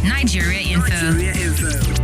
Nigeria Info.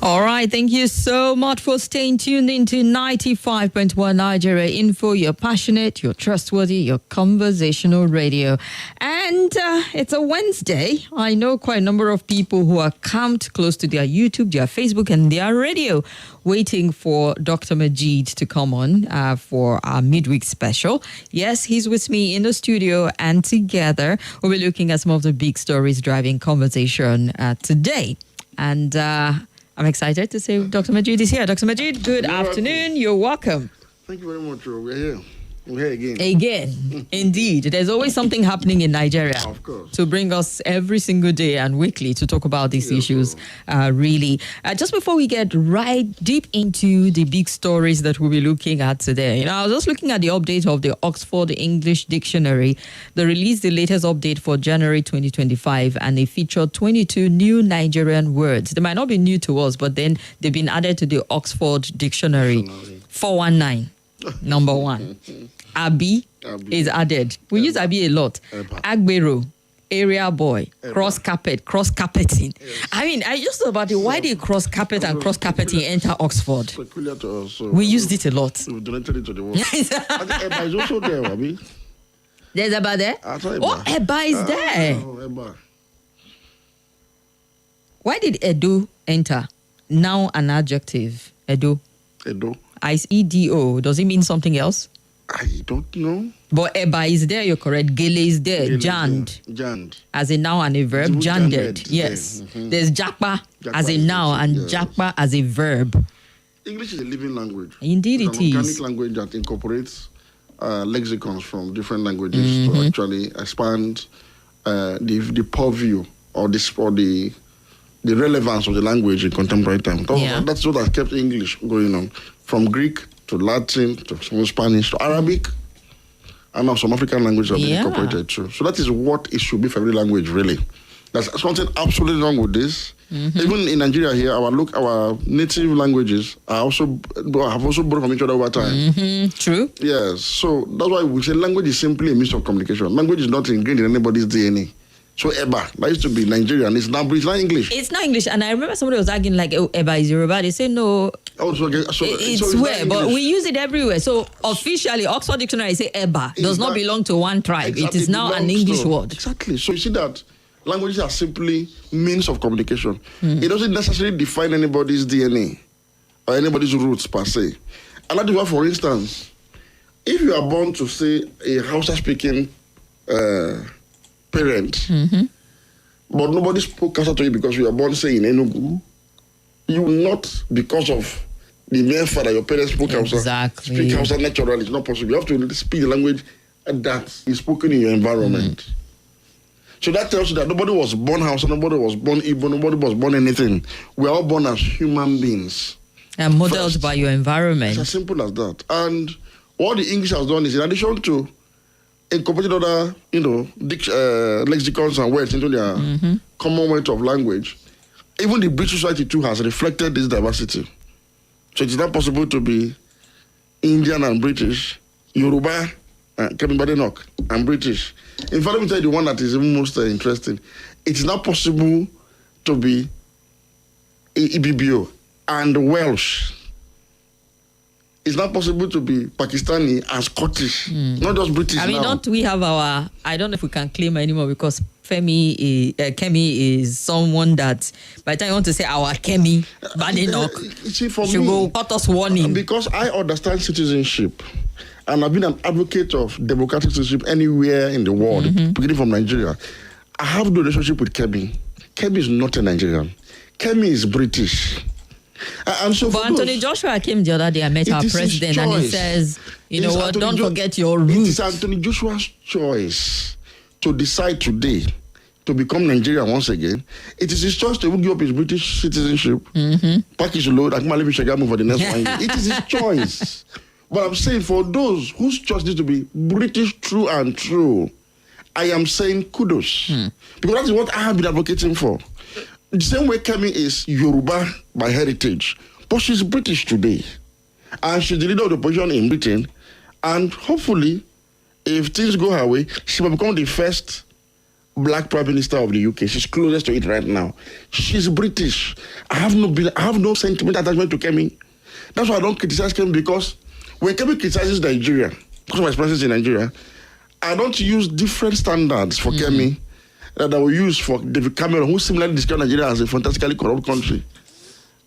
All right, thank you so much for staying tuned into 95.1 Nigeria Info. You're passionate, you're trustworthy, you're conversational radio. And it's a Wednesday. I know quite a number of people who are camped close to their YouTube, their Facebook, and their radio, waiting for Dr. Majid to come on for our midweek special. Yes, he's with me in the studio, and together we'll be looking at some of the big stories driving conversation today. And I'm excited to say Dr. Majid is here. Dr. Majid, good afternoon. You're welcome. Thank you very much. We're here. We're here again. Again, indeed. There's always something happening in Nigeria. Of course. To bring us every single day and weekly to talk about these issues, really. Just before we get right deep into the big stories that we'll be looking at today, I was just looking at the update of the Oxford English Dictionary. They released the latest update for January 2025, and they featured 22 new Nigerian words. They might not be new to us, but then they've been added to the Oxford Dictionary. 419, number one. Abi is added. We use Abi a lot. Agbero, area boy, cross carpeting. Yes. I mean, I just thought about it. Why did cross carpet and cross carpeting enter Oxford? Peculiar to us. So we used it a lot. We donated it to the world. Eba is also there, Abi. There's Eba there? Oh, Eba is there. Eba. Why did Edo enter? Now an adjective. Edo. Is E-D-O. Does it mean something else? I don't know. But Eba is there, you're correct. Gele is there. Jand. As a noun and a verb. Janded. Yes. Mm-hmm. There's Jakpa as a noun and Jakpa as a verb. English is a living language. Indeed it is. It's an organic language that incorporates lexicons from different languages to actually expand the purview or the relevance of the language in contemporary time. That's what has kept English going on. From Greek to Latin, to Spanish, to Arabic, and now some African languages have been incorporated too. So that is what it should be for every language, really. There's something absolutely wrong with this. Mm-hmm. Even in Nigeria here, our native languages have also borrowed from each other over time. Mm-hmm. True. Yes. So that's why we say language is simply a means of communication. Language is not ingrained in anybody's DNA. So Eba, that used to be Nigerian. It's not English. It's not English. And I remember somebody was arguing like, oh, Eba is Yoruba. They say no. It's where, but we use it everywhere. So officially, Oxford Dictionary say Eba does not belong to one tribe. Exactly, it is now an English word. Exactly. So you see that languages are simply means of communication. Mm-hmm. It doesn't necessarily define anybody's DNA or anybody's roots per se. And that is why, for instance, if you are born to say a Hausa-speaking parent, but nobody spoke Hausa to you because you were born, say, in Enugu, you will not, because of the mere fact that your parents spoke Hausa, speak Hausa naturally. It's not possible. You have to speak the language that is spoken in your environment. So that tells you that nobody was born Hausa, nobody was born Igbo, nobody was born anything. We are all born as human beings. And modeled by your environment. It's as simple as that. And what the English has done is, in addition to incorporated other, lexicons and words into their common way of language, even the British society too has reflected this diversity. So it's not possible to be Indian and British, Yoruba, Kemibadenok and British. In fact, let me tell you the one that is even most interesting. It's not possible to be Ibibio and Welsh. It's not possible to be Pakistani and Scottish, not just British. I mean, don't we have I don't know if we can claim anymore because Kemi is someone that, by the time you want to say our Kemi, Badenoch, she will cut us warning. Because I understand citizenship, and I've been an advocate of democratic citizenship anywhere in the world, beginning from Nigeria. I have no relationship with Kemi. Kemi is not a Nigerian. Kemi is British. And so but Anthony Joshua came the other day. I met our president and he says, don't forget your roots. It is Anthony Joshua's choice to decide today to become Nigerian once again, it is his choice to give up his British citizenship, pack his load, and come and live in Shagamu for the next 1 year. It is his choice. But I'm saying for those whose choice needs to be British true and true, I am saying kudos. Because that is what I have been advocating for. The same way Kemi is Yoruba by heritage, but she's British today. And she's the leader of the opposition in Britain. And hopefully, if things go her way, she will become the first Black Prime Minister of the UK. She's closest to it right now. She's British. I have no sentimental attachment to Kemi. That's why I don't criticize Kemi, because when Kemi criticizes Nigeria, because of my experiences in Nigeria, I don't use different standards for Kemi that I will use for David Cameron, who similarly described Nigeria as a fantastically corrupt country.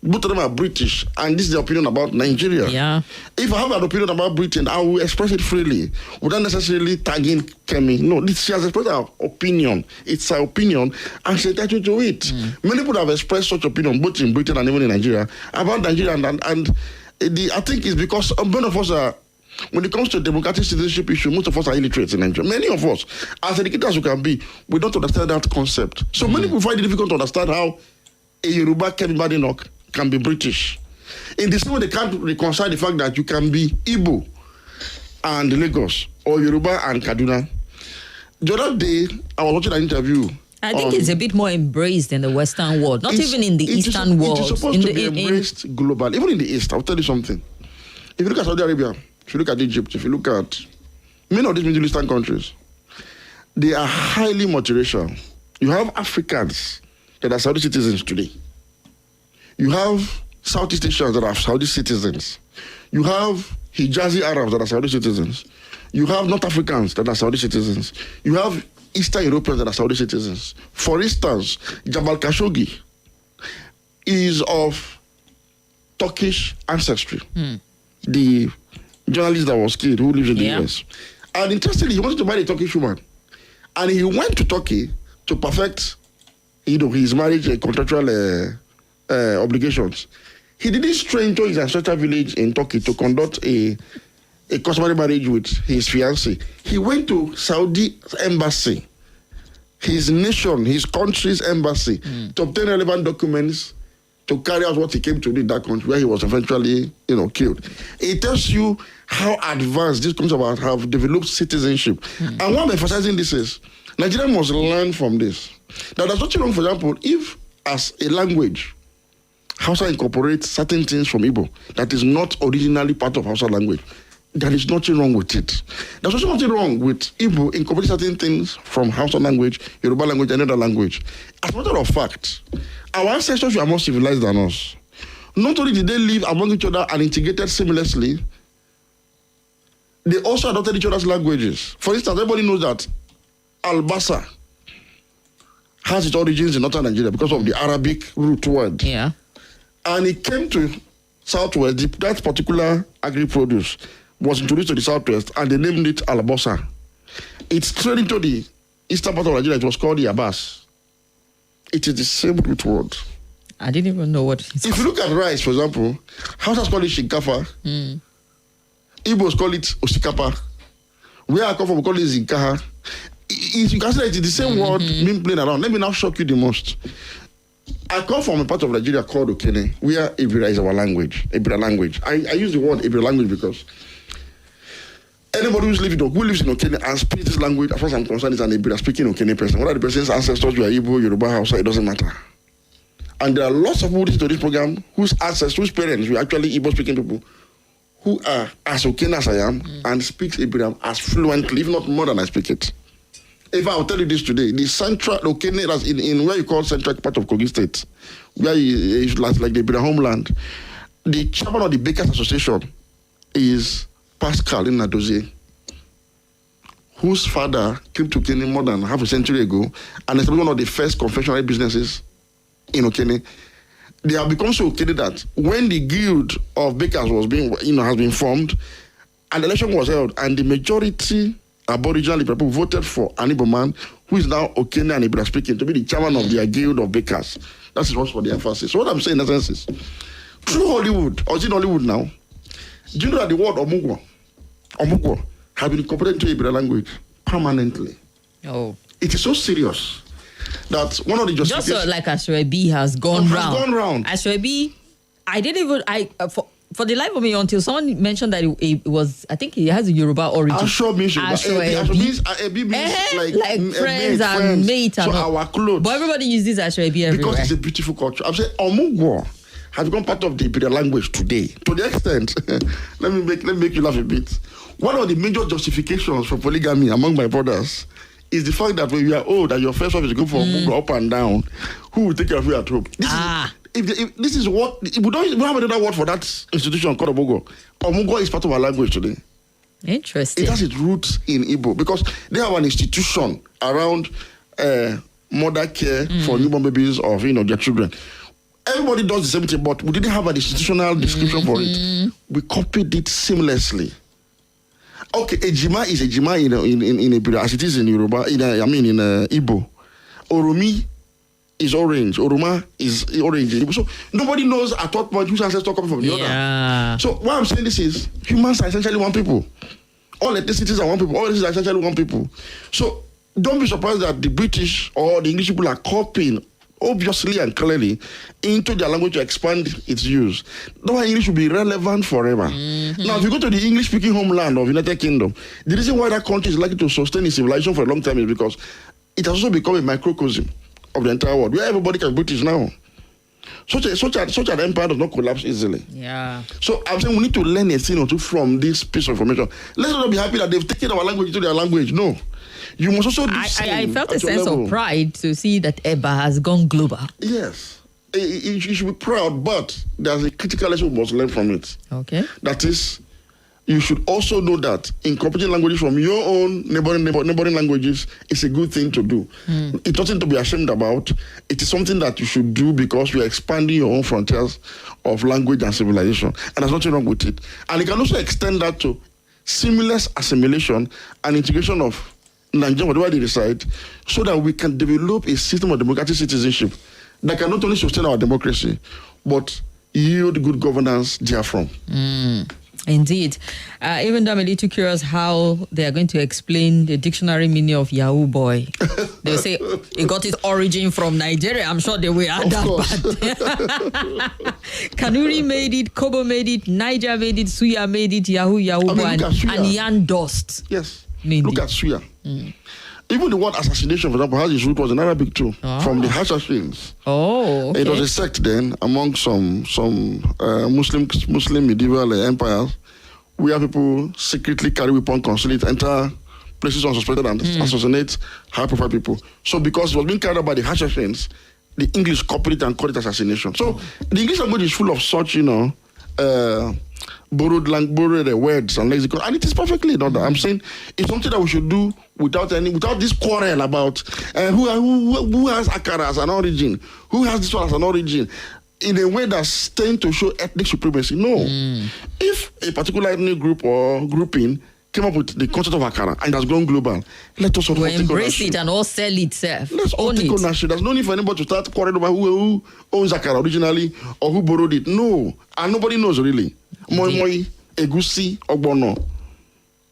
Both of them are British, and this is the opinion about Nigeria. Yeah. If I have an opinion about Britain, I will express it freely, without necessarily tagging Kemi. No, she has expressed her opinion. It's her opinion, and she's entitled to it. Many people have expressed such opinion, both in Britain and even in Nigeria, about Nigeria, and I think it's because many of us are, when it comes to democratic citizenship issue, most of us are illiterate in Nigeria. Many of us, as educated as we can be, we don't understand that concept. So many people find it difficult to understand how a Yoruba Kemi Badenoch can be British. In the same way, they can't reconcile the fact that you can be Igbo and Lagos, or Yoruba and Kaduna. The other day, I was watching an interview. I think it's a bit more embraced in the Western world, not even in the Eastern world. It is supposed to be embraced globally, even in the East. I'll tell you something. If you look at Saudi Arabia, if you look at Egypt, if you look at many of these Middle Eastern countries, they are highly multiracial. You have Africans that are Saudi citizens today. You have Southeast Asians that are Saudi citizens. You have Hijazi Arabs that are Saudi citizens. You have North Africans that are Saudi citizens. You have Eastern Europeans that are Saudi citizens. For instance, Jamal Khashoggi is of Turkish ancestry. The journalist that was killed, who lives in the US. And interestingly, he wanted to marry a Turkish woman. And he went to Turkey to perfect his marriage contractual obligations. He didn't stray into his ancestral village in Turkey to conduct a customary marriage with his fiancée. He went to Saudi embassy, his nation, his country's embassy, to obtain relevant documents to carry out what he came to do in that country, where he was eventually, killed. It tells you how advanced these countries have developed citizenship. And what I'm emphasizing this is, Nigeria must learn from this. Now, there's nothing wrong, for example, if as a language, Hausa incorporates certain things from Igbo that is not originally part of Hausa language. There is nothing wrong with it. There's also nothing wrong with Igbo incorporating certain things from Hausa language, Yoruba language, and other language. As a matter of fact, our ancestors were more civilized than us. Not only did they live among each other and integrated seamlessly, they also adopted each other's languages. For instance, everybody knows that Albasa has its origins in northern Nigeria because of the Arabic root word. Yeah. And it came to Southwest, that particular agri-produce was introduced to the Southwest, and they named it Alabosa. It's straight into the eastern part of Nigeria. It was called the Abbas. It is the same root word. I didn't even know what it's If you look at rice, for example, Hausas call it Shinkafa. Igbos call it Osikapa. Where I come from, we call it Zinkaha. You can say that it's the same word being played around. Let me now shock you the most. I come from a part of Nigeria called Okene, where Ibira is our language, Ibira language. I use the word Ibira language because anybody who lives in Okene and speaks this language, as far as I'm concerned, is an Ibira speaking Okene person. Whether the person's ancestors were Igbo, Yoruba, Hausa, it doesn't matter. And there are lots of people listening to this program whose ancestors, whose parents were actually Igbo speaking people who are as Okene as I am and speaks Ibira as fluently, if not more than I speak it. If I will tell you this today, the central Okene, that's in where you call central part of Kogi State, where it's like the Ibira homeland, the chairman of the Bakers Association is Pascal Inadozie, whose father came to Okene more than half a century ago and established one of the first confectionery businesses in Okene. They have become so Okene that when the guild of bakers has been formed, an election was held, and the majority Aboriginal people voted for an Igbo man who is now Okene and Ibira speaking to be the chairman of their guild of bakers. That is what's for the emphasis. So what I'm saying in essence is, through Hollywood, or is it Hollywood now, do you know that the word Omugwo has been incorporated into Ibira language permanently? Oh. It is so serious that one of the Just justifications... like Ashwebi has gone round. Gone round. Ashwebi, I didn't even... For the life of me, until someone mentioned that it was, I think he has a Yoruba origin. Ashwebi means like friends and mates. So our clothes. But everybody uses Ashwebi everywhere. Because it's a beautiful culture. I'm saying Omugwo has become part of the Imperial language today. To the extent, let me make you laugh a bit. One of the major justifications for polygamy among my brothers is the fact that when you are old and your first wife is going for Omugwo up and down, who will take care of you at home? If this is what we have another word for that institution called Omugwo. Omugwo is part of our language today. Interesting. It has its roots in Igbo because they have an institution around mother care for newborn babies of their children. Everybody does the same thing, but we didn't have an institutional description for it. We copied it seamlessly. Okay, ejima is ejima in Ibira as it is in Yoruba. In Igbo. Oromi is orange. Oroma is orange. So nobody knows at what point whose ancestors coming from the other. So why I'm saying this is humans are essentially one people. All ethnicities are one people. All ethnicities are essentially one people. So don't be surprised that the British or the English people are copying obviously and clearly into their language to expand its use. That's why English will be relevant forever. Now, if you go to the English-speaking homeland of United Kingdom, the reason why that country is likely to sustain its civilization for a long time is because it has also become a microcosm of the entire world, where everybody can British now. Such an empire does not collapse easily. Yeah. So I'm saying we need to learn a thing or two from this piece of information. Let's not be happy that they've taken our language into their language. No. You must also do I felt a sense of pride to see that EBA has gone global. Yes. You should be proud, but there's a critical lesson we must learn from it. Okay. That is, you should also know that incorporating languages from your own neighboring languages is a good thing to do. It's nothing to be ashamed about. It is something that you should do because you are expanding your own frontiers of language and civilization. And there's nothing wrong with it. And you can also extend that to seamless assimilation and integration of Nigeria, whatever they decide, so that we can develop a system of democratic citizenship that can not only sustain our democracy, but yield good governance therefrom. Indeed. Even though I'm a little curious how they are going to explain the dictionary meaning of Yahoo boy. They'll say it got its origin from Nigeria. I'm sure they will add that part. Kanuri made it, Kobo made it, Niger made it, Suya made it, Yahoo boy, and Yan Dust. Yes. Look at Suya. Even the word assassination, for example, has its root was in Arabic too, from the Hashashins. Oh, okay. It was a sect then among some Muslim medieval empires where people secretly carry weapons, conceal, enter places unsuspected and assassinate high-profile people. So because it was being carried out by the Hashashins, the English copied it and called it assassination. So the English language is full of such, borrowed words and lexicon, and it is perfectly done. I'm saying it's something that we should do without this quarrel about who has Akara as an origin, who has this one as an origin, in a way that's tend to show ethnic supremacy. No, if a particular ethnic group or grouping came up with the concept of Akara and it has gone global, let us all embrace it and all sell itself. Let's all take ownership. There's no need for anybody to start quarreling about who owns Akara originally or who borrowed it. No, and nobody knows really. Moi, Egusi, Ogbono.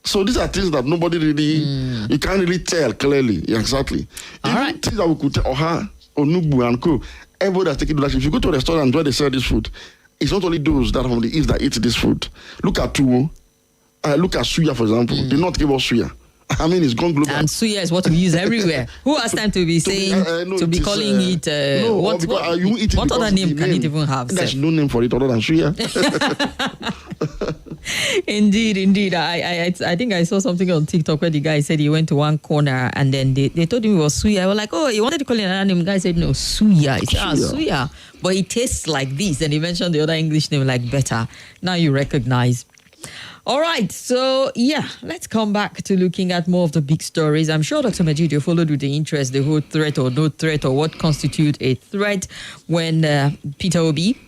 So these are things that nobody really, you can't really tell clearly. Yeah, exactly. All even right. things that we could tell, Oha, Onugbu and co. Everybody has taken leadership. If you go to a restaurant where they sell this food, it's not only those that are from the east that eat this food. Look at Tuwo. Look at Suya, for example. They not give us Suya. I mean, it's gone global. And Suya is what we use everywhere. Who has time to be saying, calling it, what other name can it even have? There's no name for it other than Suya. Indeed. I think I saw something on TikTok where the guy said he went to one corner and then they told him it was Suya. I was like, oh, you wanted to call it another name? The guy said, no, Suya. He said, Suya. But it tastes like this. And he mentioned the other English name like better. Now you recognize. All right, so let's come back to looking at more of the big stories. I'm sure Dr. Majid, you followed with the interest the whole threat or no threat or what constitutes a threat when Peter Obi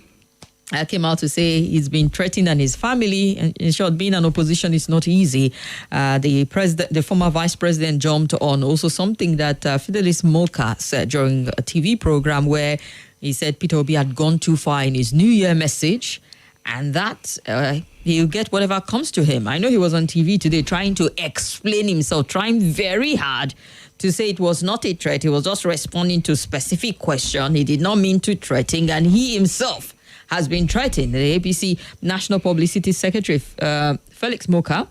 came out to say he's been threatened and his family. In short, being an opposition is not easy. The former vice president jumped on also something that Felix Morka said during a TV program where he said Peter Obi had gone too far in his New Year message. and that he'll get whatever comes to him. I know he was on TV today trying to explain himself, trying very hard to say it was not a threat. He was just responding to a specific question. He did not mean to threaten, and he himself has been threatened. The APC National Publicity Secretary, Felix Morka,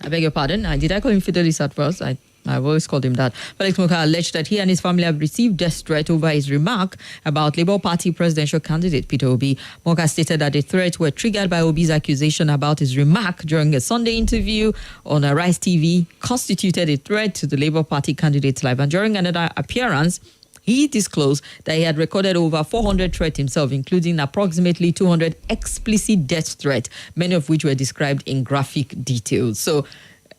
I beg your pardon, did I call him Fidelis at first? I've always called him that. Felix Morka alleged that he and his family have received death threat over his remark about Labour Party presidential candidate Peter Obi. Morka stated that the threats were triggered by Obi's accusation about his remark during a Sunday interview on Rise TV constituted a threat to the Labour Party candidate's life. And during another appearance, he disclosed that he had recorded over 400 threats himself, including approximately 200 explicit death threats, many of which were described in graphic details. So,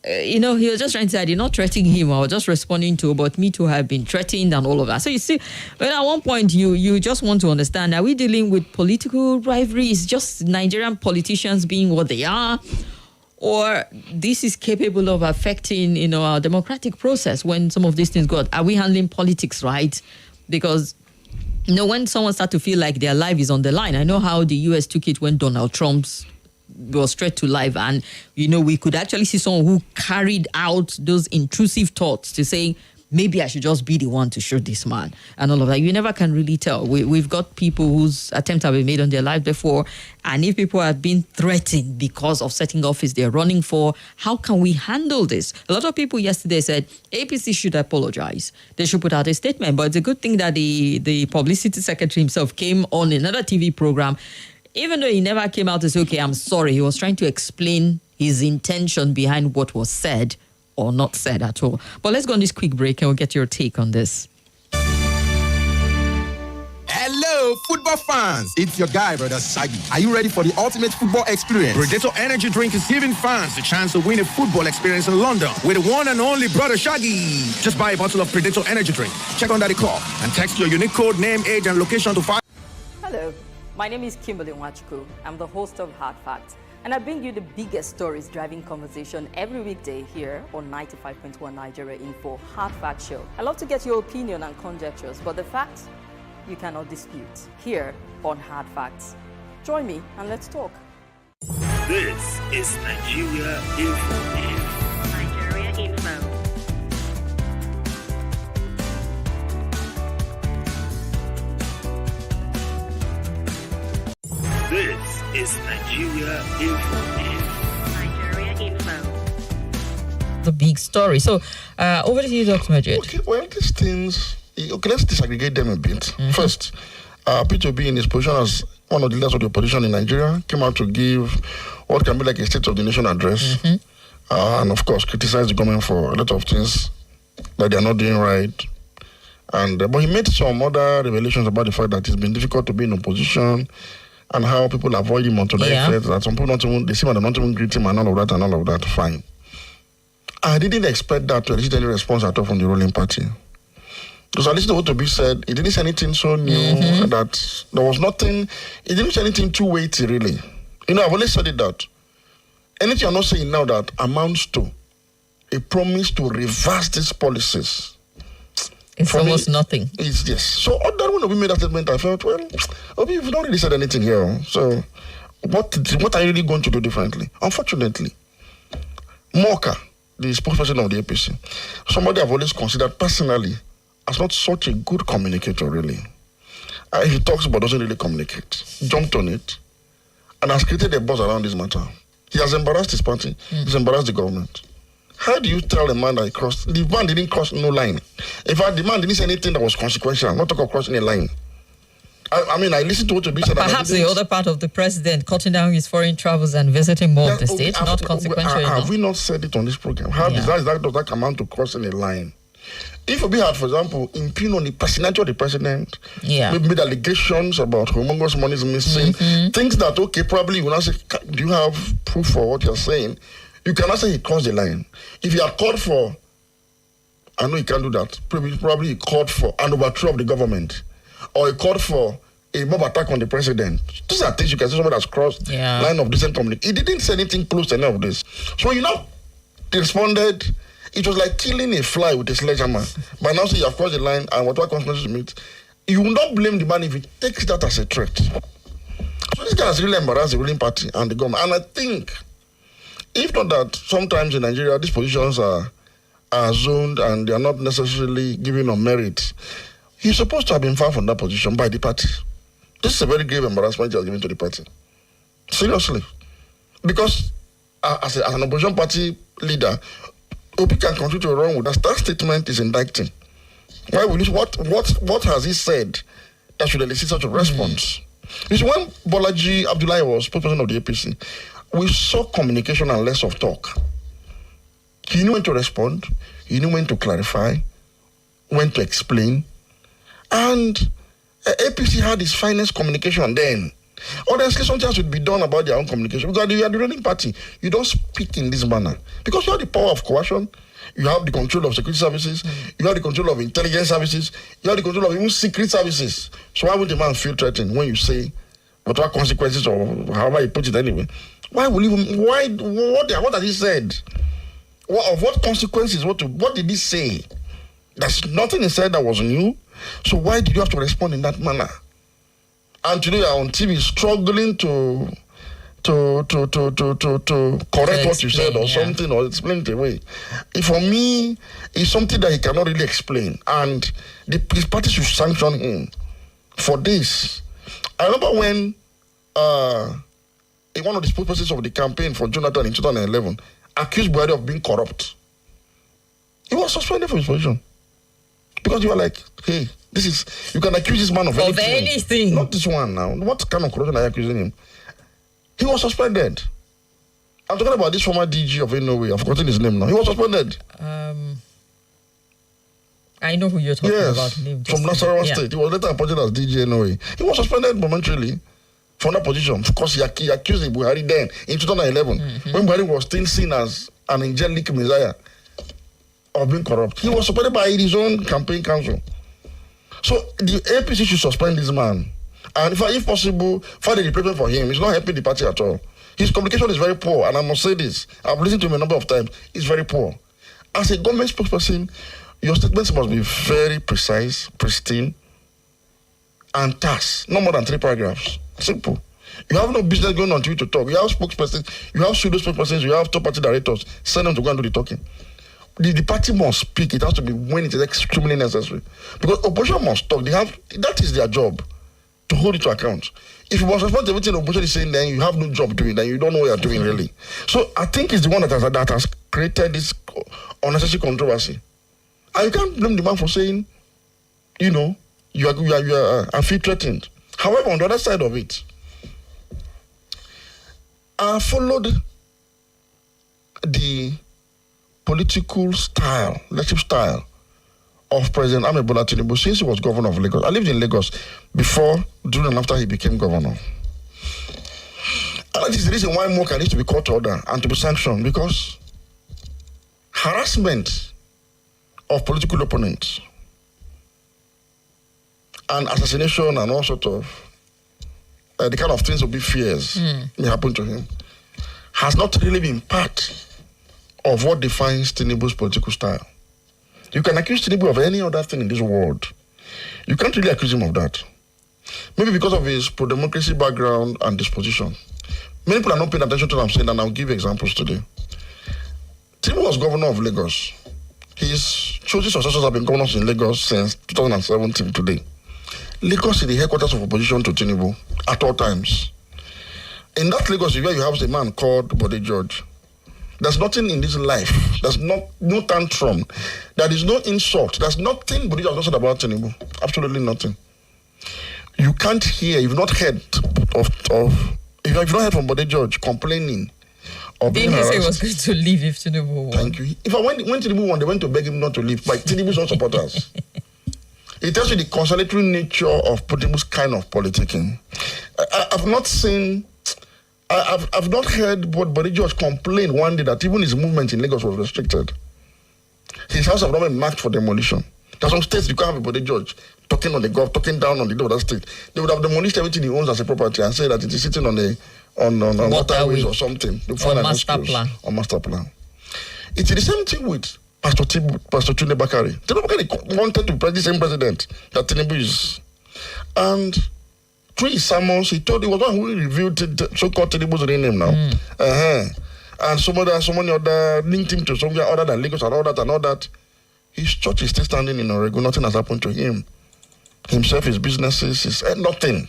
he was just trying to say, I did not threaten him. I was just responding to, but me too have been threatened and all of that. So you see, but at one point you just want to understand, are we dealing with political rivalry? Is just Nigerian politicians being what they are? Or this is capable of affecting, our democratic process when some of these things go out? Are we handling politics right? Because, when someone starts to feel like their life is on the line, I know how the US took it when Donald Trump's was straight to life, and we could actually see someone who carried out those intrusive thoughts to say, maybe I should just be the one to shoot this man and all of that. You never can really tell. We've got people whose attempts have been made on their life before, and if people have been threatened because of setting office they're running for, how can we handle this? A lot of people yesterday said APC should apologize. They should put out a statement, but it's a good thing that the publicity secretary himself came on another TV program. Even though he never came out to say, okay, I'm sorry, he was trying to explain his intention behind what was said or not said at all. But let's go on this quick break and we'll get your take on this. Hello, football fans. It's your guy, Brother Sagi. Are you ready for the ultimate football experience? Predator Energy Drink is giving fans the chance to win a football experience in London with the one and only Brother Shaggy. Just buy a bottle of Predator Energy Drink, check under the clock, and text your unique code, name, age, and location to 5. Hello. My name is Kimberly. I'm the host of Hard Facts, and I bring you the biggest stories driving conversation every weekday here on 95.1 Nigeria Info Hard Fact Show. I love to get your opinion and conjectures, but the facts you cannot dispute here on Hard Facts. Join me and let's talk. This is Nigeria Info. Nigeria Info. This is Nigeria Info. Nigeria Info. The big story. So, over to you, Dr. Majid. Okay, well, these things, let's disaggregate them a bit. Mm-hmm. First, Peter Obi, in his position as one of the leaders of the opposition in Nigeria, came out to give what can be like a State of the Nation address, and of course, criticize the government for a lot of things that they are not doing right. And but he made some other revelations about the fact that it's been difficult to be in opposition, and how people avoid him unto the effect that some people they see him and not even greet him and all of that. Fine. I didn't expect that to elicit any response at all from the ruling party. Because I listened to what Obi said, he didn't say anything so new that there was nothing, he didn't say anything too weighty, really. I've always said it that anything you're not saying now that amounts to a promise to reverse these policies. It's almost nothing. It's yes. So that when Obi made that statement, I felt, well, Obi, you've not really said anything here. So what are you really going to do differently? Unfortunately, Morka, the spokesperson of the APC, somebody I've always considered personally as not such a good communicator, really. He talks but doesn't really communicate. Jumped on it and has created a buzz around this matter. He has embarrassed his party. He's embarrassed the government. How do you tell a man that he crossed? The man didn't cross no line. In fact, the man didn't say anything that was consequential. Not talk of crossing a line. I listened to what Obi said. Perhaps the other part of the president cutting down his foreign travels and visiting more of the state, not consequential. Have we not said it on this program? How does that come out to crossing a line? If Obi had, for example, impugned on the personality of the president, maybe made allegations about humongous money is missing, things that, okay, probably you will not say, do you have proof for what you're saying? You cannot say he crossed the line. If he had called for, I know he can't do that, probably he called for an overthrow of the government, or he called for a mob attack on the president. These are things you can say somebody has crossed line of decent communication. He didn't say anything close to any of this. So responded, it was like killing a fly with a sledgehammer. But now say you have crossed the line and whatever consequences you meet, you will not blame the man if he takes that as a threat. So this guy has really embarrassed the ruling party and the government. And I think, if not that, sometimes in Nigeria, these positions are zoned and they are not necessarily given on merit. He's supposed to have been fired from that position by the party. This is a very grave embarrassment he has given to the party. Seriously. Because as an opposition party leader, Obi can continue to run with that. That statement is indicting. Why will you, what has he said that should elicit such a response? You see, when Bolaji Abdullahi was spokesperson of the APC, we saw communication and less of talk. He knew when to respond, he knew when to clarify, when to explain, and APC had its finest communication then. Honestly, something should be done about their own communication. Because you are the ruling party. You don't speak in this manner. Because you have the power of coercion, you have the control of security services, you have the control of intelligence services, you have the control of even secret services. So why would the man feel threatened when you say whatever consequences or however you put it anyway? Why will you? What has he said? What consequences? What did he say? There's nothing he said that was new. So why did you have to respond in that manner? And today you're on TV struggling to correct what you said or something or explain it away. For me, it's something that he cannot really explain. And the party should sanction him for this. I remember when one of the spokespersons of the campaign for Jonathan in 2011 accused Buhari of being corrupt. He was suspended from his position. Because you are like, hey, you can accuse this man of anything. Not this one now. What kind of corruption are you accusing him? He was suspended. I'm talking about this former DG of Norway. I've forgotten his name now. He was suspended. I know who you're talking about. From Nasarawa State. He was later appointed as DG in Norway. He was suspended momentarily from that position because he accused Buhari then in 2011 when Buhari was still seen as an angelic messiah of being corrupt. He was suspended by his own campaign council. So the APC should suspend this man. And if possible, find a replacement for him. He's not helping the party at all. His communication is very poor, and I must say this. I've listened to him a number of times. It's very poor. As a government spokesperson, your statements must be very precise, pristine, and terse. No more than 3 paragraphs. Simple. You have no business going on TV to talk. You have spokespersons, you have pseudo spokespersons, you have top party directors. Send them to go and do the talking. The party must speak. It has to be when it is extremely necessary. Because opposition must talk. That is their job, to hold it to account. If you must respond to everything opposition is saying, then you have no job doing, then you don't know what you're doing really. So I think it's the one that has created this unnecessary controversy. And you can't blame the man for saying, I feel threatened. However, on the other side of it, I followed the political style, leadership style of President Bola Tinubu since he was governor of Lagos. I lived in Lagos before, during and after he became governor. And that is the reason why Morka needs to be called to order and to be sanctioned, because harassment of political opponents and assassination and all sorts of the kind of things Obi fears may happen to him has not really been part of what defines Tinubu's political style. You can accuse Tinubu of any other thing in this world. You can't really accuse him of that. Maybe because of his pro-democracy background and disposition. Many people are not paying attention to what I'm saying, and I'll give examples today. Tinubu was governor of Lagos. His chosen successors have been governors in Lagos since 2017 today. Lagos is the headquarters of opposition to Tinubu at all times. In that Lagos, where you have a man called Bode George. There's nothing in this life. There's no tantrum. There is no insult. There's nothing Bode George has said about Tinubu. Absolutely nothing. You can't hear. You've not heard you've not heard from Bode George complaining or being harassed. Didn't he say he was going to leave if Tinubu won? Thank you. When Tinubu won, they went to beg him not to leave by Tinubu's own supporters. It tells you the consolatory nature of Tinubu's kind of politicking. I've not heard Bode George complain one day that even his movement in Lagos was restricted. His house have not been marked for demolition. There's some states you can't have a Bode George talking on the golf, talking down on the door of that state. They would have demolished everything he owns as a property and say that it is sitting on waterways or something. On master plan. It's the same thing with Pastor Tunde Bakari. Tunde Bakari wanted to be the same president that Tinubu is. And through his sermons, he was one who revealed so-called Tinubu's name now. And someone other linked him to somewhere other than Lagos and all that. His church is still standing in Oregon. Nothing has happened to him. Himself, his businesses, nothing.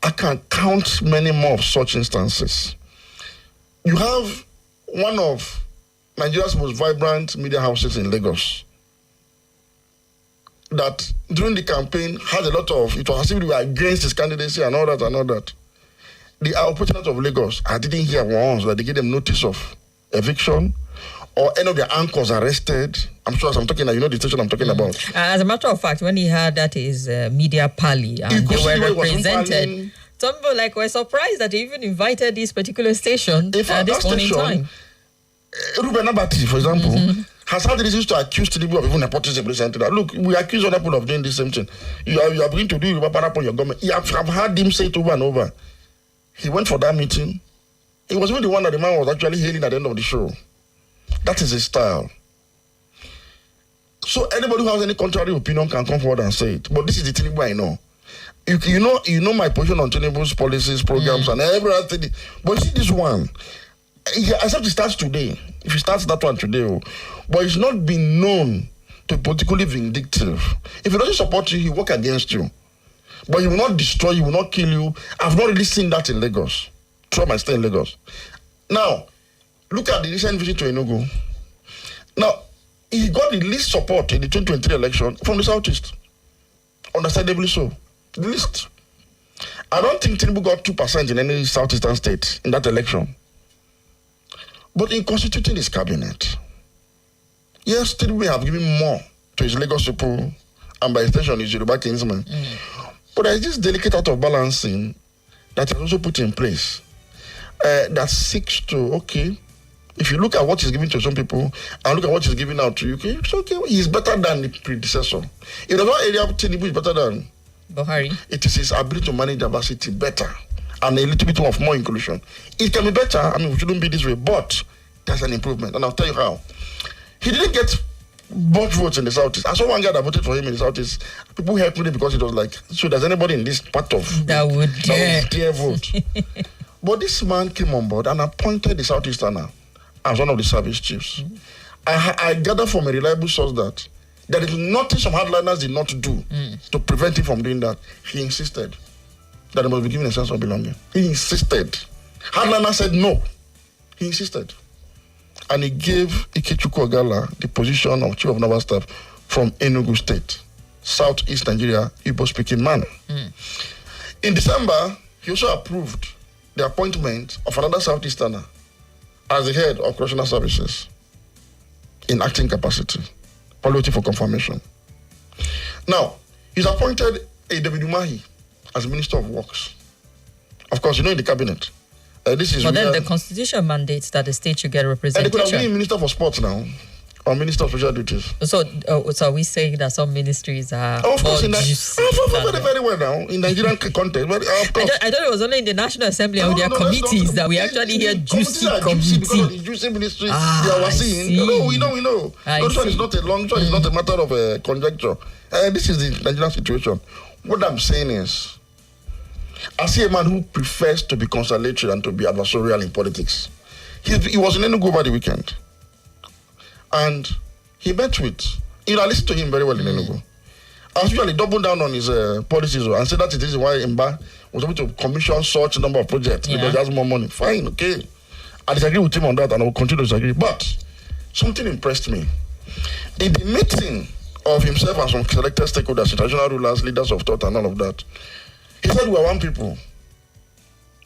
I can count many more of such instances. You have one of Nigeria's most vibrant media houses in Lagos that during the campaign had a lot of, it was as if they were against his candidacy and all that. The operations of Lagos, I didn't hear once that they gave them notice of eviction or any of their anchors arrested. I'm sure as I'm talking, you know the station I'm talking about. As a matter of fact, when he had that his media pally and they were represented, some people were surprised that he even invited this particular station at this point in time. Ruben Abati, for example, has had the reasons to accuse Tinubu of even nepotism recently. Look, we accuse other people of doing the same thing. You are going to do your government. I've heard him say it over and over. He went for that meeting. He was even the one that the man was actually hailing at the end of the show. That is his style. So anybody who has any contrary opinion can come forward and say it. But this is the Tinubu I know. You know my position on Tinubu's policies, programs, and everything. But you see this one, except it starts today. If he starts that one today, but it's not been known to be particularly vindictive. If he doesn't support you, he will work against you. But he will not destroy you, he will not kill you. I've not really seen that in Lagos. Throughout my stay in Lagos. Now, look at the recent visit to Enugu. Now, he got the least support in the 2023 election from the Southeast. Understandably so. The least. I don't think Tinubu got 2% in any Southeastern state in that election. But in constituting his cabinet, yes, Tinubu have given more to his Lagos people and by extension his Yoruba kinsmen. But there is this delicate art of balancing that is also put in place that seeks to, if you look at what he's giving to some people and look at what he's giving out to you, it's okay, he's better than the predecessor. In the one area, Tinubu is better than Buhari. It is his ability to manage diversity better and a little bit of more inclusion. It can be better, I mean, we shouldn't be this way, but there's an improvement, and I'll tell you how. He didn't get much votes in the Southeast. I saw one guy that voted for him in the Southeast. People helped me because it was like, so there's anybody in this part of that would dare vote. But this man came on board and appointed the Southeasterner as one of the service chiefs. I gather from a reliable source that there is nothing some hardliners did not do to prevent him from doing that. He insisted that he must be given a sense of belonging. He insisted. Hardliner said no. He insisted. And he gave Ikechukwu Ogala the position of Chief of Naval Staff from Enugu State, Southeast Nigeria, Igbo-speaking man. In December, he also approved the appointment of another Southeasterner as the head of correctional services in acting capacity, while waiting for confirmation. Now, he's appointed a David Umahi as Minister of Works. Of course, in the cabinet. This is. But then the constitution mandates that the state should get representation. And they could have been Minister for Sports now, or Minister of Special Duties. So are we saying that some ministries are? Of course, very well now in Nigerian context. But of course, I thought it was only in the National Assembly or their committees that we actually hear juicy committee. Because the juicy ministry they are seeing. No, we know. This one is not a long. This one is not a matter of conjecture. This is the Nigerian situation. What I'm saying is, I see a man who prefers to be conciliatory and to be adversarial in politics. He was in Enugu over the weekend. And he met with, I listened to him very well in Enugu. I usually doubled down on his policies and said that it is why Mba was able to commission such a number of projects because he has more money. Fine, okay. I disagree with him on that and I will continue to disagree. But something impressed me. In the meeting of himself and some selected stakeholders, international rulers, leaders of thought and all of that, he said we are one people.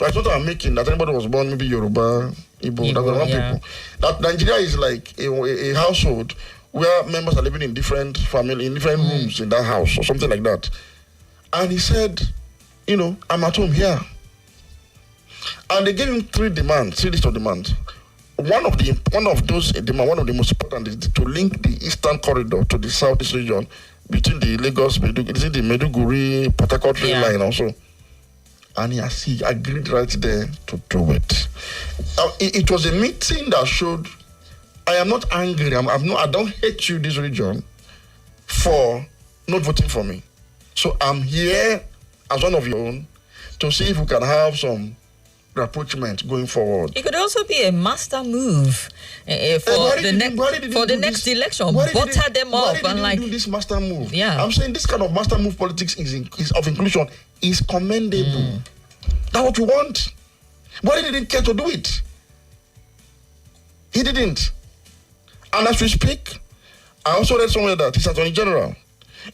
I thought I'm making that anybody was born maybe Yoruba, Igbo, that we're one people. That Nigeria is like a household where members are living in different family, in different rooms in that house or something like that. And he said, I'm at home here. And they gave him three lists of demands. One of the most important is to link the eastern corridor to the southeast region between the Lagos, the Maiduguri, Port Harcourt rail line also. And he agreed right there to do it. It was a meeting that showed I am not angry. I don't hate you, this region, for not voting for me. So I'm here as one of your own to see if we can have some rapprochement going forward. It could also be a master move for the next election. Butter them up and like do this master move. Yeah, I'm saying this kind of master move politics is of inclusion is commendable. That's what you want. But he didn't care to do it. He didn't. And as we speak, I also read somewhere that his Attorney General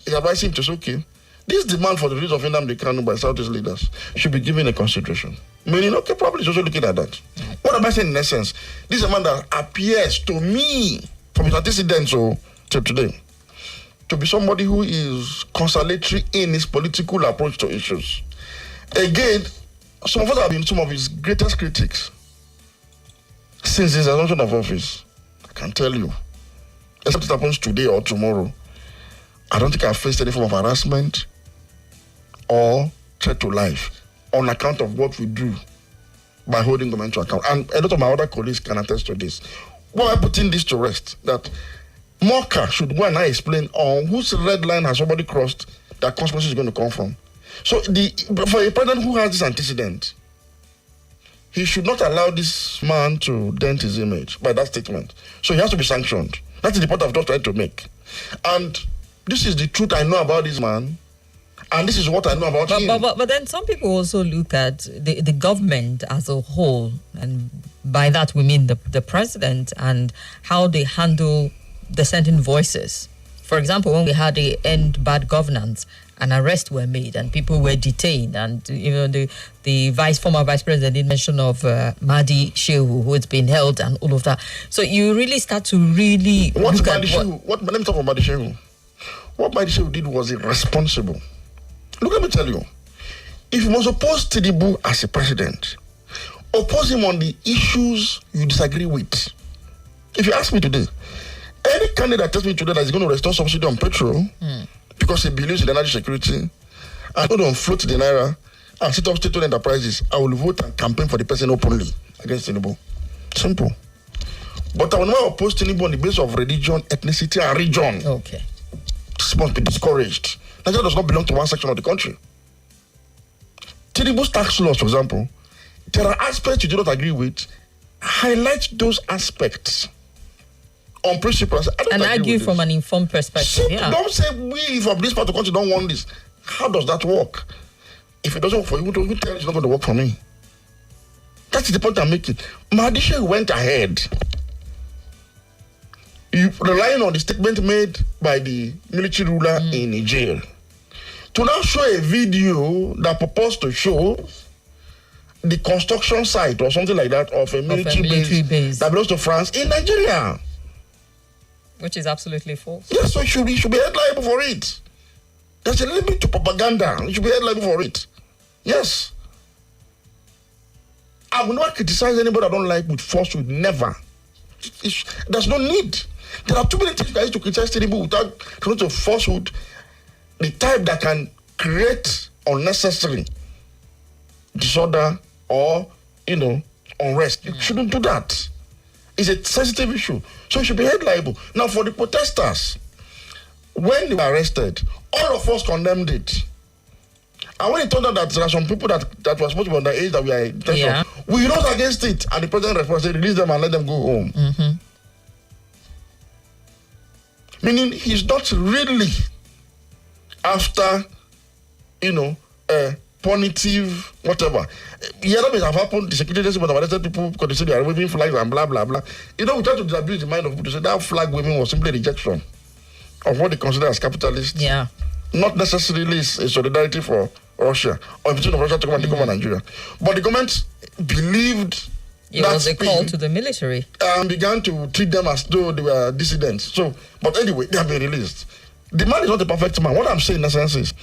is advising him to say, okay, this demand for the release of Nnamdi Kanu by Southeast leaders should be given a consideration. Meaning, okay, probably he's also looking at that. What am I saying in essence? This is a man that appears to me, from his antecedents to today, to be somebody who is consolatory in his political approach to issues. Again, some of us have been some of his greatest critics since his assumption of office. I can tell you, except it happens today or tomorrow, I don't think I've faced any form of harassment or threat to life on account of what we do by holding government to account. And a lot of my other colleagues can attest to this. Why am I putting this to rest? That Morka should go and explain on whose red line has somebody crossed that consequence is going to come from. So for a president who has this antecedent, he should not allow this man to dent his image by that statement. So he has to be sanctioned. That is the point I've just tried to make. And this is the truth I know about this man. And this is what I know about him. But then some people also look at the government as a whole. And by that we mean the president and how they handle dissenting voices. For example, when we had the End Bad Governance, and arrests were made and people were detained, and the former vice president did mention of Mahdi Shehu, who had been held, and all of that. So you really start to really let me talk about Mahdi Shehu. What Mahdi Shehu did was irresponsible. Look, let me tell you, if you must oppose Tinubu as a president, oppose him on the issues you disagree with. If you ask me today, any candidate that tells me today that he's going to restore subsidy on petrol because he believes in energy security and going to float the naira and set up state-owned enterprises, I will vote and campaign for the person openly against Tinubu. Simple. But I will not oppose Tinubu on the basis of religion, ethnicity, and region. Okay. This must be discouraged. Nigeria does not belong to one section of the country. Tinubu's tax laws, for example, there are aspects you do not agree with. Highlight those aspects on principles. And argue from an informed perspective. Don't say we from this part of the country don't want this. How does that work? If it doesn't work for you, who tell it's not going to work for me? That's the point I'm making. Mahdi Shehu went ahead, relying on the statement made by the military ruler in Niger, to now show a video that purports to show the construction site or something like that of a military base that belongs to France in Nigeria. Which is absolutely false. Yes, so he should be held liable for it. There's a limit to propaganda. He should be held liable for it. Yes. I will not criticize anybody I don't like with falsehood. Never. There's no need. There are too many things guys to criticize anybody without trying to falsehood. The type that can create unnecessary disorder or, unrest. You shouldn't do that. It's a sensitive issue. So it should be held liable. Now, for the protesters, when they were arrested, all of us condemned it. And when it turned out that there are some people that were supposed to be underage that we are in detention, we rose against it. And the president responded, release them and let them go home. Mm-hmm. Meaning he's not really after, punitive, whatever. The other things have happened, the security agency have arrested people because they say they are waving flags and blah, blah, blah. We try to disabuse the mind of people to say that flag waving was simply a rejection of what they consider as capitalists. Yeah. Not necessarily a solidarity for Russia or invitation of Russia to come and take over Nigeria. But the government believed it was a call to the military and began to treat them as though they were dissidents. So, but anyway, they have been released. The man is not a perfect man. What I'm saying in essence is,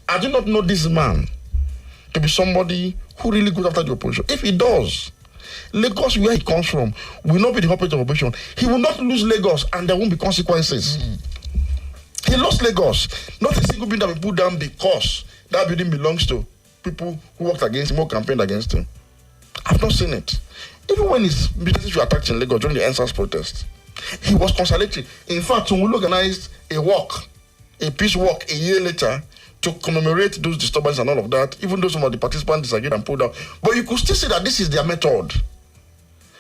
I do not know this man to be somebody who really goes after the opposition. If he does, Lagos, where he comes from, will not be the operation of opposition. He will not lose Lagos and there won't be consequences. He lost Lagos. Not a single building that will put down because that building belongs to people who worked against him or campaigned against him. I've not seen it. Even when his businesses were attacked in Lagos during the NSAS protest, he was conciliatory. In fact, Tunwulu organized a peace walk a year later to commemorate those disturbances and all of that, even though some of the participants disagreed and pulled out. But you could still see that this is their method.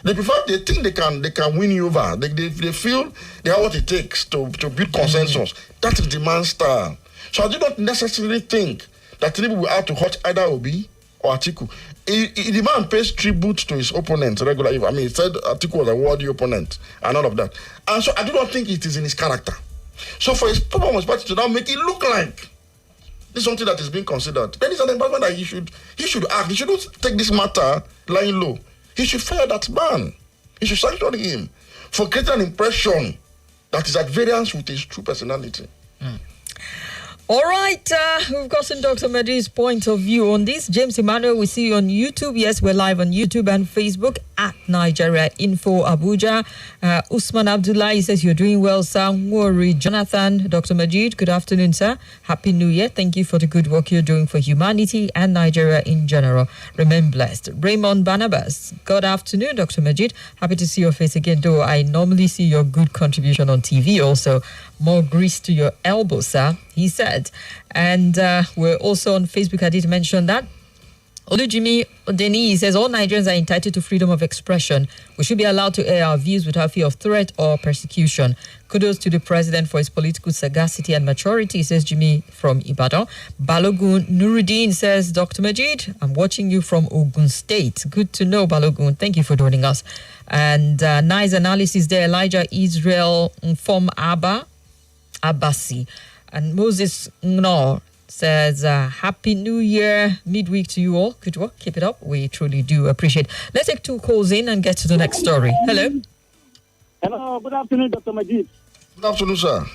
They think they can win you over. They feel they have what it takes to build consensus. That is the man's style. So I do not necessarily think that Tinubu will have to hurt either Obi or Atiku. The man pays tribute to his opponents regularly. I mean, he said Atiku was a worthy opponent and all of that. And so I do not think it is in his character. So for his performance party to now make it look like this is something that is being considered, then it's an environment that he should act. He shouldn't take this matter lying low. He should fire that man. He should sanction him for creating an impression that is at variance with his true personality. All right, we've gotten Dr. Maji's point of view on this. James Emmanuel, we see you on YouTube. Yes, we're live on YouTube and Facebook at Nigeria Info Abuja. Usman Abdullah, he says you're doing well, sir. Worry Jonathan, Dr. Majid, good afternoon, sir. Happy New Year. Thank you for the good work you're doing for humanity and Nigeria in general. Remain blessed. Raymond Barnabas, good afternoon, Dr. Majid. Happy to see your face again, though I normally see your good contribution on TV also. More grease to your elbow, sir, he said. And we're also on Facebook. I did mention that. Olujimi Odeni says all Nigerians are entitled to freedom of expression. We should be allowed to air our views without fear of threat or persecution. Kudos to the president for his political sagacity and maturity, says Jimmy from Ibadan. Balogun Nuruddin says, Dr. Majid, I'm watching you from Ogun State. Good to know, Balogun. Thank you for joining us. And nice analysis there. Elijah Israel from Abbasi. And Moses Nor says, Happy New Year, midweek to you all. Good work. Keep it up. We truly do appreciate it. Let's take 2 calls in and get to the next story. Hello. Hello. Good afternoon, Dr. Majid. Good afternoon, sir.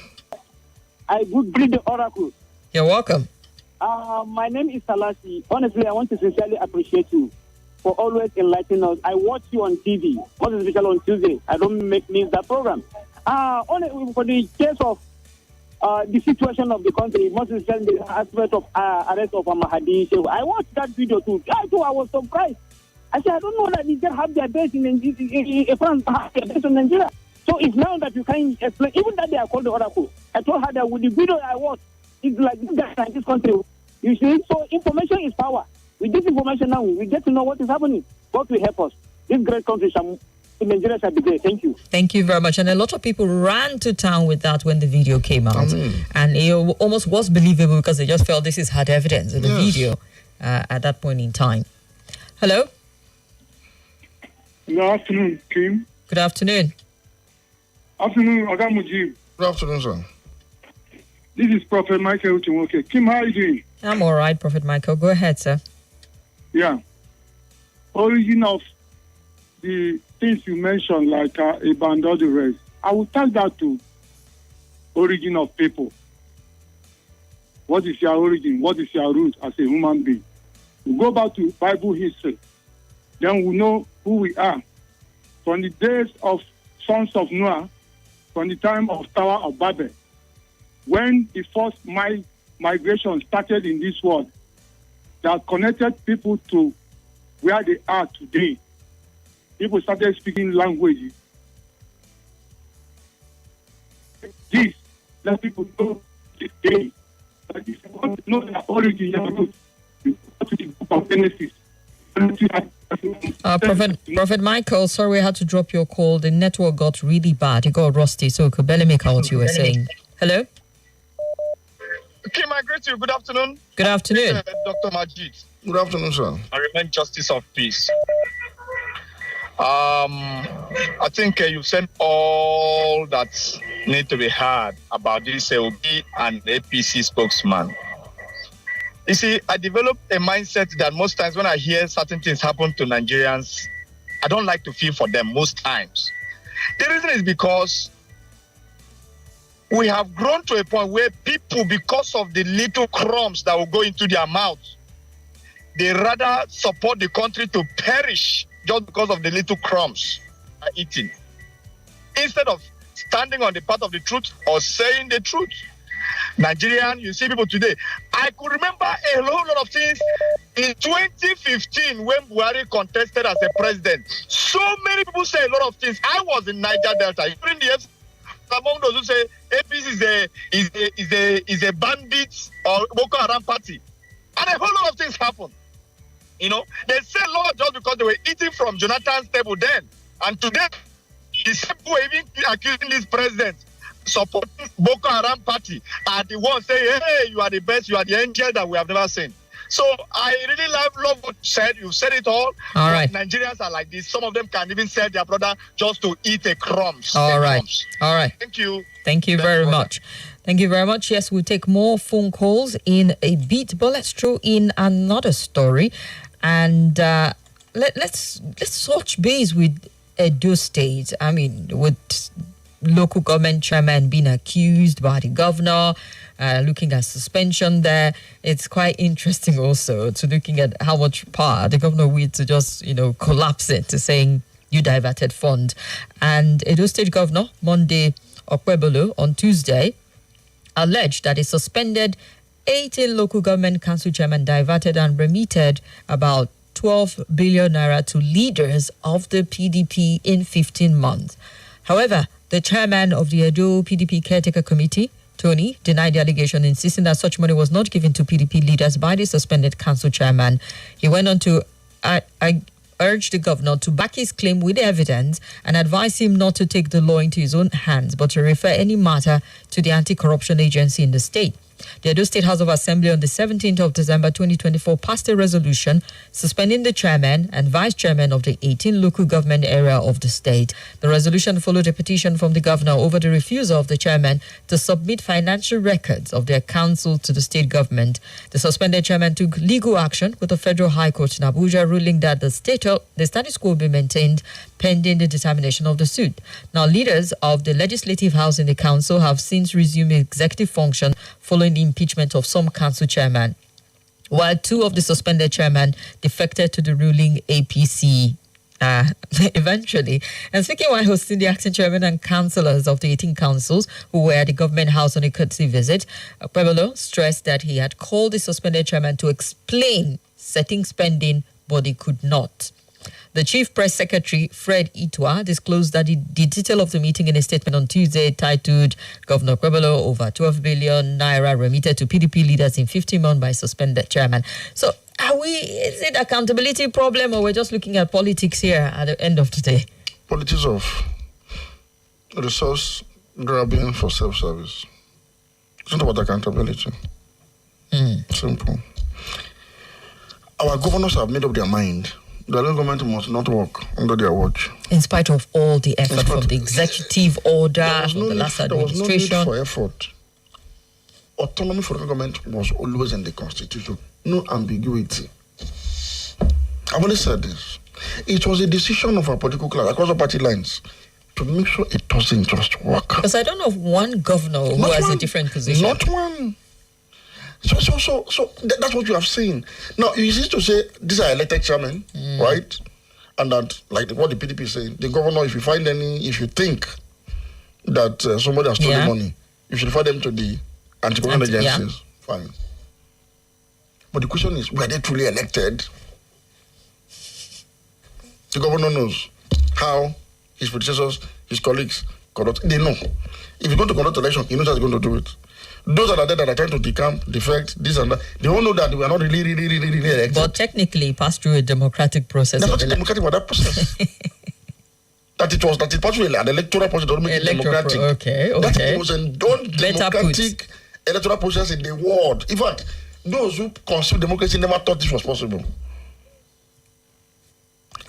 I would greet the oracle. You're welcome. My name is Salasi. Honestly, I want to sincerely appreciate you for always enlightening us. I watch you on TV, most especially on Tuesday. I don't miss that program. For the case of the situation of the country, most especially the aspect of arrest of Mahadi Shehu. I watched that video too. I was surprised. I said, I don't know that Niger have their base in France, have their base in Nigeria. So it's now that you can explain, even that they are called the oracle. I told her that with the video I watched, it's like this guy in this country. You see, so information is power. With this information now, we get to know what is happening. God will help us. This great country in Nigeria shall be great. Thank you. Thank you very much. And a lot of people ran to town with that when the video came out. And it almost was believable because they just felt this is hard evidence in the video at that point in time. Hello? Good afternoon, Kim. Good afternoon. Afternoon, Oga Mujib. Good afternoon, sir. This is Prophet Michael Uchenwoke. Kim, how are you doing? I'm all right, Prophet Michael. Go ahead, sir. Yeah. Origin of the things you mentioned, like abandon the rest, I will tag that to origin of people. What is your origin? What is your root as a human being? We go back to Bible history. Then we know who we are. From the days of sons of Noah, from the time of Tower of Babel, when the first migration started in this world, that connected people to where they are today. People started speaking languages. This, let people know today that if you want to know their origin, your root, you go to the book of Genesis. Prophet Michael, sorry I had to drop your call. The network got really bad. It got rusty, so we could barely make out what you were saying. Hello? Kim, I greet you. Good afternoon. Good afternoon. Dr. Majid. Good afternoon, sir. I remain justice of peace. I think you've said all that need to be heard about this Obi and APC spokesman. You see, I developed a mindset that most times when I hear certain things happen to Nigerians, I don't like to feel for them most times. The reason is because we have grown to a point where people, because of the little crumbs that will go into their mouths, they rather support the country to perish just because of the little crumbs are eating, instead of standing on the path of the truth or saying the truth. Nigerian, you see people today. I could remember a whole lot of things in 2015 when Buhari contested as a president. So many people say a lot of things. I was in Niger Delta during the years among those who say APC is a bandit or Boko Haram party. And a whole lot of things happen. You know, they say Lord just because they were eating from Jonathan's table then. And today, the same people even accusing this president supporting Boko Haram party are the ones saying, hey, you are the best, you are the angel that we have never seen. So I really love what you said. You said it all. All right. Nigerians are like this. Some of them can even sell their brother just to eat a crumbs. All right. Crumbs. All right. Thank you. Thank you very much. Thank you very much. Yes, we'll take more phone calls in a bit, but let's throw in another story. And let's touch base with Edo State. I mean, with local government chairman being accused by the governor, looking at suspension there. It's quite interesting also to looking at how much power the governor will to just, collapse it to saying you diverted fund. And Edo State Governor, Monday, Okpebholo, on Tuesday, alleged that he suspended 18 local government council chairmen, diverted and remitted about 12 billion naira to leaders of the PDP in 15 months. However, the chairman of the Edo PDP Caretaker Committee, Tony, denied the allegation, insisting that such money was not given to PDP leaders by the suspended council chairman. He went on to urge the governor to back his claim with evidence and advise him not to take the law into his own hands, but to refer any matter to the anti-corruption agency in the state. The Edo State House of Assembly on the 17th of December 2024 passed a resolution suspending the chairman and vice chairman of the 18 local government area of the state. The resolution followed a petition from the governor over the refusal of the chairman to submit financial records of their council to the state government. The suspended chairman took legal action with the Federal High Court in Abuja, ruling that the status quo will be maintained pending the determination of the suit. Now, leaders of the legislative house in the council have since resumed executive function following the impeachment of some council chairmen, while two of the suspended chairmen defected to the ruling APC eventually. And speaking while hosting the acting chairman and councillors of the 18 councils who were at the government house on a courtesy visit, Okpebholo stressed that he had called the suspended chairman to explain setting spending, but he could not. The Chief Press Secretary, Fred Itwa, disclosed that the detail of the meeting in a statement on Tuesday titled Governor Okpebholo over 12 billion naira remitted to PDP leaders in 15 months by suspended chairman. So is it accountability problem, or we're just looking at politics here at the end of the day? Politics of resource grabbing for self-service. It's not about accountability. Simple. Our governors have made up their mind. The government must not work under their watch. In spite of all the effort from the executive order, from the last administration. There was no need for effort. Autonomy for the government was always in the constitution. No ambiguity. I've always said this. It was a decision of our political class across the party lines to make sure it doesn't just work. Because I don't know of one governor who has a different position. Not one. So that's what you have seen. Now, you used to say these are elected chairmen, right? And that, like what the PDP is saying, the governor, if you think that somebody has stolen money, you should refer them to the anti-corruption agencies. Fine. But the question is, were they truly elected? The governor knows how his predecessors, his colleagues conduct. They know. If you're going to conduct election, he knows how he's going to do it. Those that are there that are trying to decamp, defect, this and that, they all know that we are not really elected. But technically, passed through a democratic process. That's not democratic about that process. that it passed through an electoral process don't make it democratic. Okay. That it was a democratic electoral process in the world. In fact, those who conceived democracy never thought this was possible.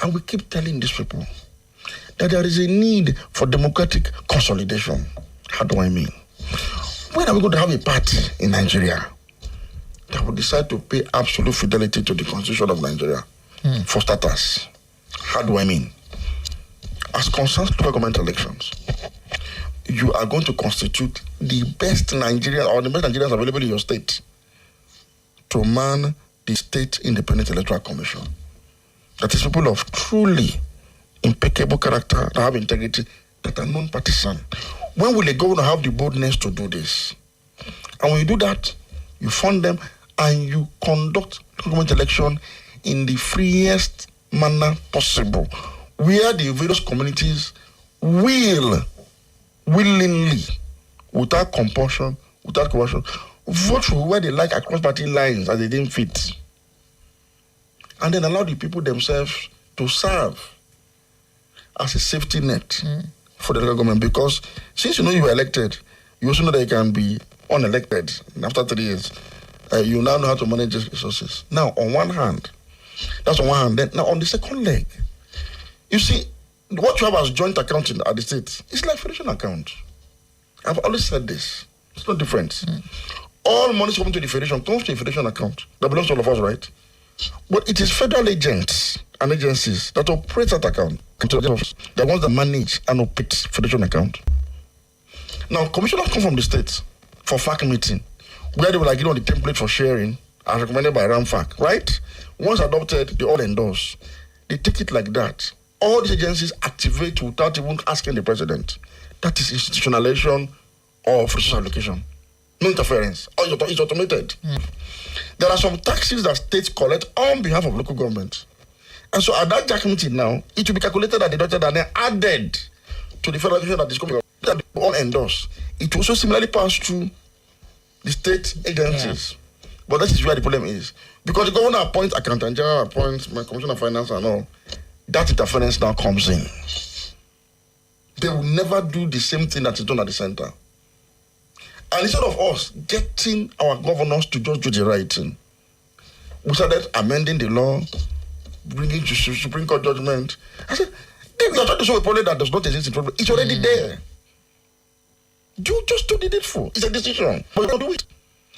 And we keep telling these people that there is a need for democratic consolidation. How do I mean? When are we going to have a party in Nigeria that will decide to pay absolute fidelity to the Constitution of Nigeria? For starters, how do I mean? As concerns local government elections, you are going to constitute the best Nigerians or the best Nigerians available in your state to man the State Independent Electoral Commission. That is people of truly impeccable character, that have integrity, that are non-partisan. When will a governor have the boldness to do this? And when you do that, you fund them and you conduct government election in the freest manner possible, where the various communities will willingly, without compulsion, without coercion, vote for where they like across party lines as they didn't fit. And then allow the people themselves to serve as a safety net for the local government. Because since you know you were elected, you also know that you can be unelected after 3 years. You now know how to manage these resources. Now, on one hand, that's on one hand. Then, now, on the second leg, you see, what you have as joint accounting at the state is like federation account. I've always said this. It's no different. All money coming to the federation comes to a federation account that belongs to all of us, right? But it is federal agents and agencies that operate that account. The ones that manage and operate federation account. Now, commissioners come from the states for FAC meeting, where they will agree on the template for sharing as recommended by RAMFAC, right? Once adopted, they all endorse. They take it like that. All these agencies activate without even asking the president. That is institutionalization of resource allocation. No interference. It's automated. There are some taxes that states collect on behalf of local government. And so at that JAC meeting now, it will be calculated and deducted and then added to the federal allocation that is coming that they all endorse. It will also similarly pass through the state agencies. Yeah. But that is where the problem is. Because the governor appoints accountant general, appoints my commissioner of finance and all, that interference now comes in. They will never do the same thing that is done at the center. And instead of us getting our governors to just do the right thing, we started amending the law, bringing to Supreme Court judgment. I said, we are trying to solve a problem that does not exist in problem. It's already there. You just do the needful. It's a decision. But you don't do it.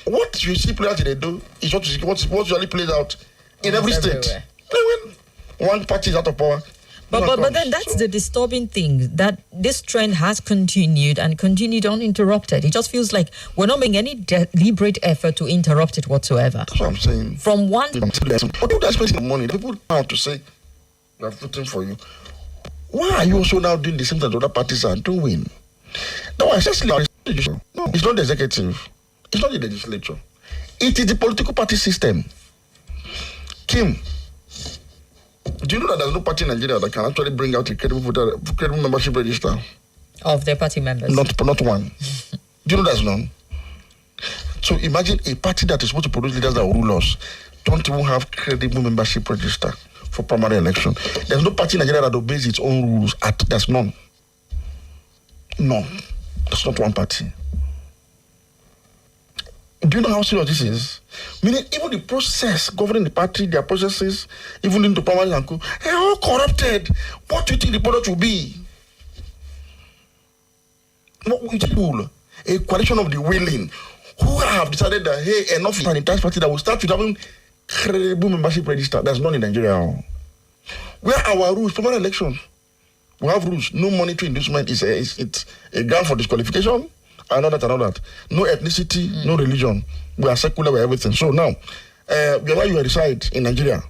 What you see players they do is what usually plays out in every state. When one party is out of power. But then that's the disturbing thing, that this trend has continued and continued uninterrupted. It just feels like we're not making any deliberate effort to interrupt it whatsoever. That's what I'm saying. From one... But people are spending money. People want to say, we are voting for you. Why are you also now doing the same thing that other parties are doing? No, essentially, no, it's not the executive. It's not the legislature. It is the political party system. Kim, do you know that there's no party in Nigeria that can actually bring out a credible membership register? Of their party members? Not one. Do you know there's none? So imagine a party that is supposed to produce leaders that will rule us don't even have credible membership register for primary election. There's no party in Nigeria that obeys its own rules. There's none. No. There's not one party. Do you know how serious this is? Meaning, even the process governing the party, their processes, even into primary and co, they're all corrupted. What do you think the product will be? What will it rule? A coalition of the willing who have decided that, hey, enough is an entire party that will start with having credible membership register. There's none in Nigeria. Where our rules, primary election, we have rules. No monetary inducement is a ground for disqualification. I know that. No ethnicity, no religion. We are secular with everything. So now, wherever you reside in Nigeria,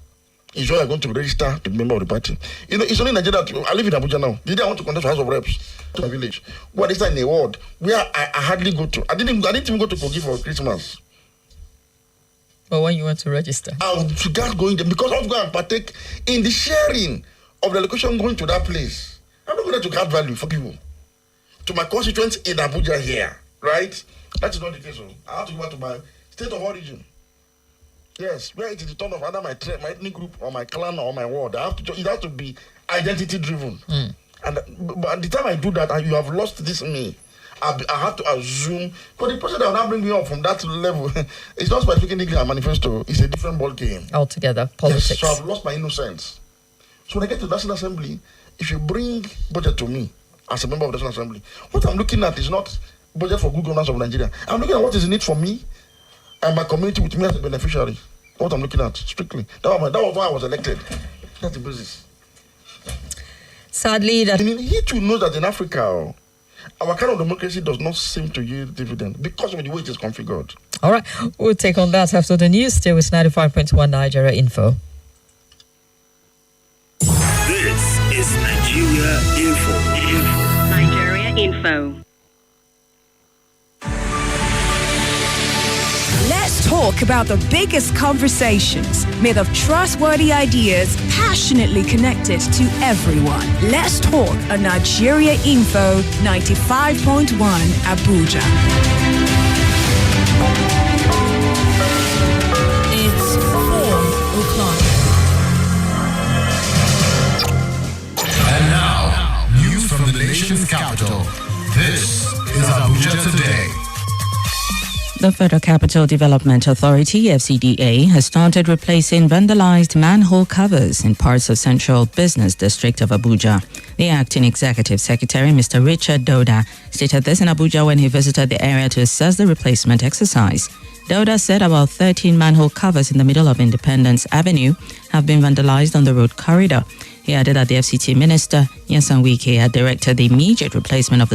is where you're going to register to be a member of the party. You know, it's only in Nigeria. I live in Abuja now. Did I want to contest for House of Reps to my village? What is that in a ward where I hardly go to? I didn't even go to Kogi for Christmas. But when you want to register? I would forget going there because I want to go and partake in the sharing of the location going to that place. I'm not going to add value for people. To my constituents in Abuja here, right? That is not the case. I have to go back to my state of origin. Yes, where it is the turn of either my ethnic group or my clan or my ward. It has to be identity driven. And by the time I do that, you have lost this me. I have to assume, because the person that will now bring me up from that level, it's not by speaking English and manifesto, it's a different ball game. Altogether, politics. Yes, so I've lost my innocence. So when I get to the National Assembly, if you bring budget to me as a member of the National Assembly, what I'm looking at is not budget for good governance of Nigeria. I'm looking at what is in it for me and my community with me as a beneficiary. What I'm looking at, strictly. That was why I was elected. That's the basis. Sadly, that... He too knows that in Africa, our kind of democracy does not seem to yield dividend because of the way it is configured. All right, we'll take on that after the news. Still with 95.1 Nigeria Info. This is Nigeria Info. Nigeria Info. Let's talk talk about the biggest conversations made of trustworthy ideas passionately connected to everyone. Let's talk on Nigeria Info 95.1 Abuja. It's 4 o'clock. And now, news from the nation's capital. This is Abuja Today. The Federal Capital Development Authority, FCDA, has started replacing vandalized manhole covers in parts of Central Business District of Abuja. The acting executive secretary, Mr. Richard Doda, stated this in Abuja when he visited the area to assess the replacement exercise. Doda said about 13 manhole covers in the middle of Independence Avenue have been vandalized on the road corridor. He added that the FCT minister, Nyesom Wike, had directed the immediate replacement of the